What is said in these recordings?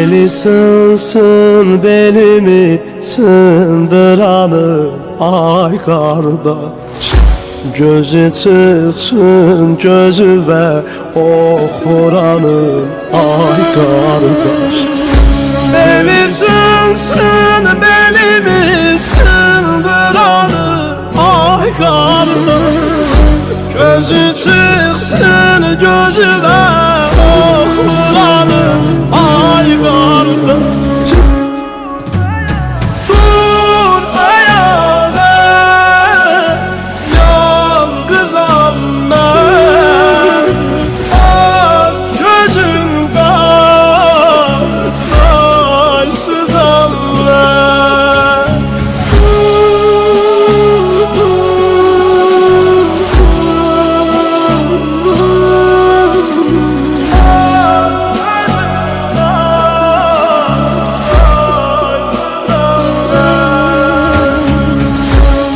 Beli sınsın belimi sındıranın ay kardeş. Gözü çıksın gözü ve ok vuranın ay kardeş. Beli sınsın belimi sındıranın ay kardeş. Gözü çıksın gözü ve ok vuranın ay kardeş. Dur ayağa yalnız anne, az gözüm kardeşsiz anne.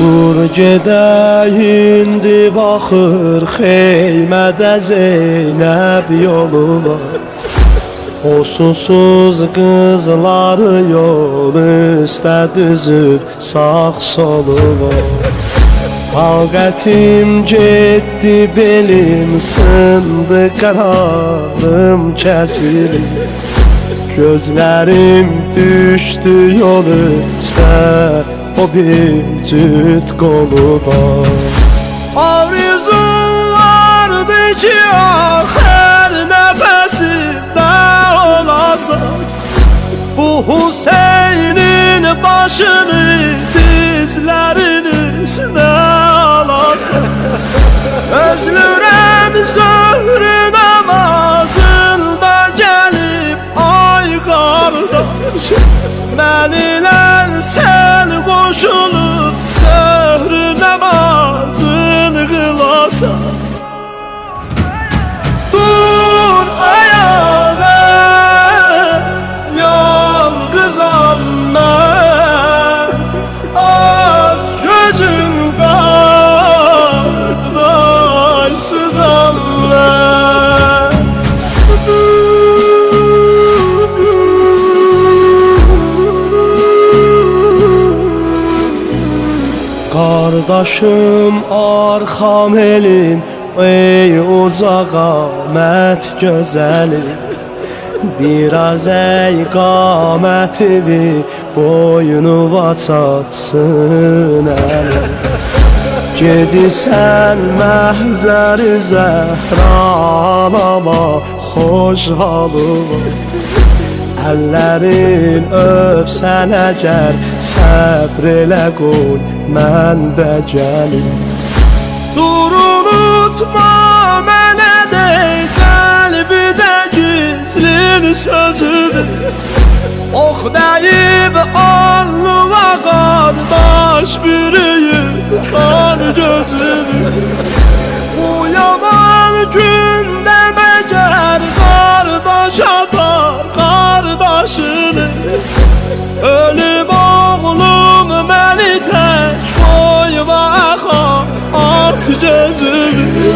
Dur gedəyindi baxır xeymədə Zeynəb yolu var. O susuz qızları yol üstə düzür sağ solu var. Taqətim getdi belim sındı qanarım kəsilir. Gözlərim düşdü yol üstə o bir cüt kolu var. Arzum vardı ki ahir nefesinde olasan, bu Hüseyin'in başını dizlerin üstüne alasan. Özlürem zöhrü namazında gelip ay kardeş, ben ile sen koşulup zöhrü namazını kılasan. Dur ayağa yalnız anne, az gözüm kardeşsiz anne. Kardeşim arkam elim, ey uca qamət gözəlim. Biraz ey qamətivi boynuva çatsın əlim. Gedisən məhzəri zəhranama xoş halıma. Əllərin öpsən əgər səbr elə qoy mən də gəlim. Dur unutma mənə dey qəlbidə gizlin sözüdür. Ox deyib alnıma qardaş bürüyüb qan gözüdür. Bu yaman gündə məgər qardaş atar qardaşını. Ölüb oğlum məni tək qoyma axar aç gözümü.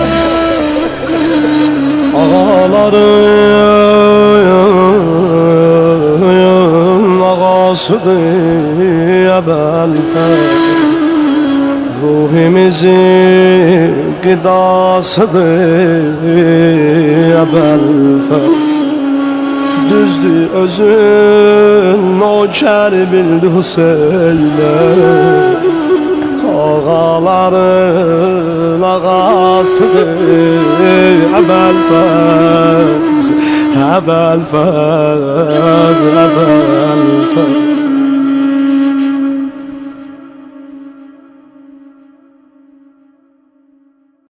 Ağaların ağasıdır Əbəlfəz, ruhimizin qidasıdır Əbəlfəz. Düzdür özün nökər bildi Hüseynə, ağaların ağasıdır Əbəlfəz, Əbəlfəz, Əbəlfəz.